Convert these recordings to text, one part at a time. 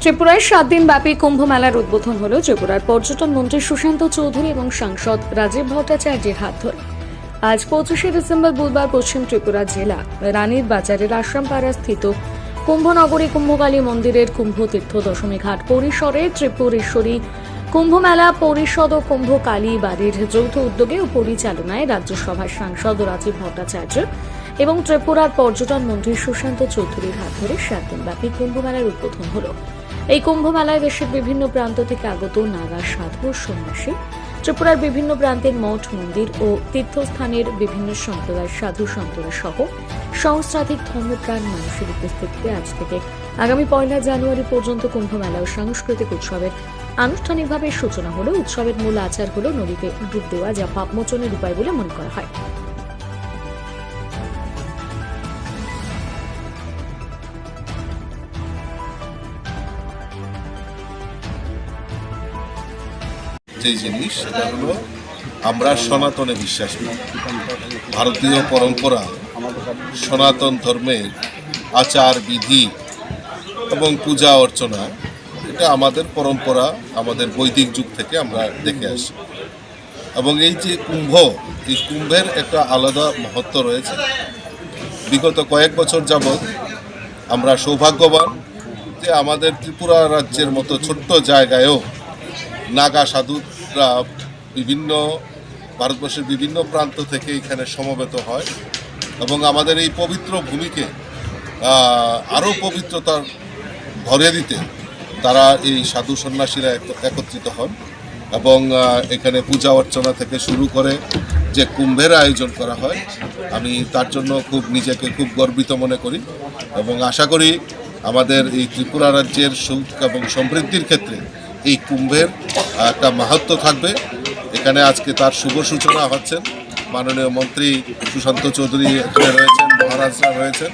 ত্রিপুরায় 7 দিন ব্যাপী কুম্ভ মেলার উদ্বোধন হল ত্রিপুরার পর্যটন মন্ত্রী সুশান্ত চৌধুরী এবং সাংসদ রাজীব ভট্টাচার্যের হাত ধরে। আজ 25শে ডিসেম্বর বুধবার পশ্চিম ত্রিপুরা জেলা রানীর বাজারের আশ্রামপাড়া স্থিত কুম্ভনগরী কুম্ভকালী মন্দিরের কুম্ভ তীর্থ দশমী ঘাট পরিসরে ত্রিপুরেশ্বরী কুম্ভ মেলা পরিষদ ও কুম্ভ কালী বাড়ির যৌথ উদ্যোগে ও পরিচালনায় রাজ্যসভার সাংসদ রাজীব ভট্টাচার্য এবং ত্রিপুরার পর্যটন মন্ত্রী সুশান্ত চৌধুরীর হাত ধরে 7 দিন ব্যাপী কুম্ভ মেলার উদ্বোধন হল। এই কুম্ভ মেলায় দেশের বিভিন্ন প্রান্ত থেকে আগত নাগা সাধু ও সন্ন্যাসী, ত্রিপুরার বিভিন্ন প্রান্তের মঠ মন্দির ও তীর্থস্থানের বিভিন্ন সম্প্রদায়ের সাধু সন্তরা সহ সহস্রাধিক ধর্মপ্রাণ মানুষের উপস্থিতিতে আজ থেকে আগামী 1 জানুয়ারি পর্যন্ত কুম্ভ মেলা ও সাংস্কৃতিক উৎসবের আনুষ্ঠানিকভাবে সূচনা হলো। উৎসবের মূল আচার হলো নদীতে ডুব দেওয়া, যা পাপমোচনের উপায় বলে মনে করা হয়। যে জিনিস সেটা হলো আমরা সনাতনে বিশ্বাস করি। ভারতীয় পরম্পরা, সনাতন ধর্মের আচার বিধি এবং পূজা অর্চনা, এটা আমাদের পরম্পরা, আমাদের বৈদিক যুগ থেকে আমরা দেখে আসি। এবং এই যে কুম্ভ, এই কুম্ভের একটা আলাদা মহত্ব রয়েছে। বিগত কয়েক বছর যাবৎ আমরা সৌভাগ্যবান যে আমাদের ত্রিপুরা রাজ্যের মতো ছোট্ট জায়গায়ও নাগা সাধুরা বিভিন্ন ভারতবর্ষের বিভিন্ন প্রান্ত থেকে এখানে সমবেত হয় এবং আমাদের এই পবিত্র ভূমিকে আরও পবিত্রতার ভরে দিতে তারা এই সাধু সন্ন্যাসীরা একত্রিত হন এবং এখানে পূজা অর্চনা থেকে শুরু করে যে কুম্ভের আয়োজন করা হয়, আমি তার জন্য নিজেকে খুব গর্বিত মনে করি এবং আশা করি আমাদের এই ত্রিপুরা রাজ্যের সুখ এবং সমৃদ্ধির ক্ষেত্রে এই কুম্ভের একটা মাহাত্ম্য থাকবে। এখানে আজকে তার শুভ সূচনা হচ্ছেন। মাননীয় মন্ত্রী সুশান্ত চৌধুরী এখানে রয়েছেন, মহারাজরা রয়েছেন,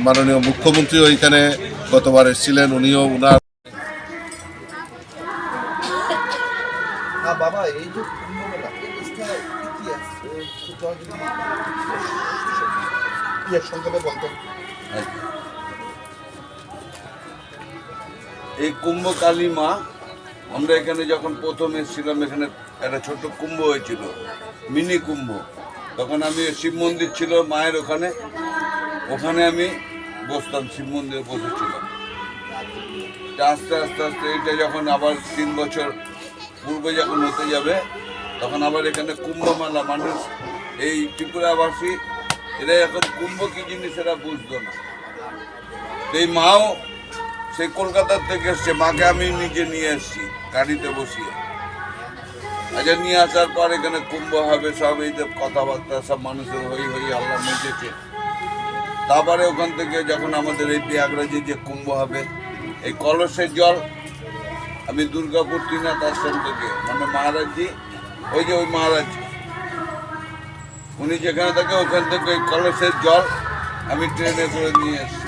মাননীয় মুখ্যমন্ত্রীও এখানে গতবার এসেছিলেন, উনিও উনার বাবা এই যে কুম্ভ মেলা ইতিহাস সংক্ষেপে বলতেন। এই কুম্ভ কালী মা, আমরা এখানে যখন প্রথম এসেছিলাম, এখানে একটা ছোট্ট কুম্ভ হয়েছিল, মিনি কুম্ভ। তখন আমি শিব মন্দির ছিল মায়ের ওখানে আমি বসতাম, শিব মন্দিরে বসেছিলাম। আস্তে আস্তে আস্তে এটা যখন আবার 3 বছর পূর্বে যখন হতে যাবে, তখন আবার এখানে কুম্ভ মেলা, মানুষ এই ত্রিপুরাবাসী এরা এখন কুম্ভ কি জিনিস এরা বুঝতো না। এই মাও সেই কলকাতার থেকে এসছে, মাকে আমি নিজে নিয়ে এসছি গাড়িতে বসিয়ে। আচ্ছা, নিয়ে আসার পর এখানে কুম্ভ হবে, সব এই যে কথাবার্তা সব মানুষের হই আল্লাহ মেজেছে। তারপরে ওখান থেকে যখন আমাদের এই প্রয়াগরাজে যে কুম্ভ হবে, এই কলসের জল আমি দুর্গাপুর ত্রিনাথ আশ্রম থেকে, মানে মহারাজজি, ওই যে ওই মহারাজ উনি যেখানে থাকে ওখান থেকে ওই কলসের জল আমি ট্রেনে করে নিয়ে এসছি।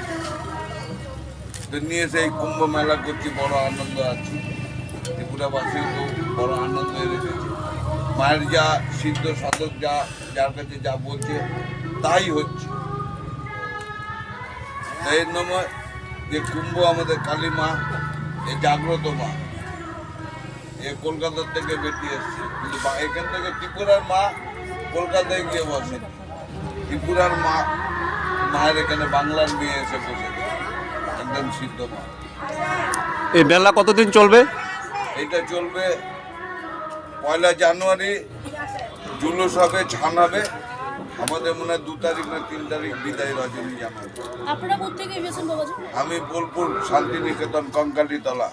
নিয়ে এসে এই কুম্ভ মেলা করছি, বড় আনন্দ আছে। ত্রিপুরাবাসীও খুব বড় আনন্দ রেখেছে। মায়ের যা সিদ্ধ সাধক যার কাছে যা বলছে তাই হচ্ছে। এর নয় যে কুম্ভ আমাদের কালী মা, এই জাগ্রত মা, এ কলকাতার থেকে বেরিয়ে এসছে। কিন্তু এখান থেকে ত্রিপুরার মা কলকাতায় গিয়ে বসে, ত্রিপুরার মায়ের এখানে বাংলার মেয়ে এসে বসে, একদম সিদ্ধ মা। এই মেলা কতদিন চলবে? এটা চলবে 1 জানুয়ারি জুলুস হবে, ছান হবে। আমাদের মনে হয় 2 তারিখ না 3 তারিখ বিদায় রজনী জানাবে। আপনারা কোথেকে এসেছেন বাবাজি? আমি বোলপুর শান্তিনিকেতন কঙ্কালীতলা।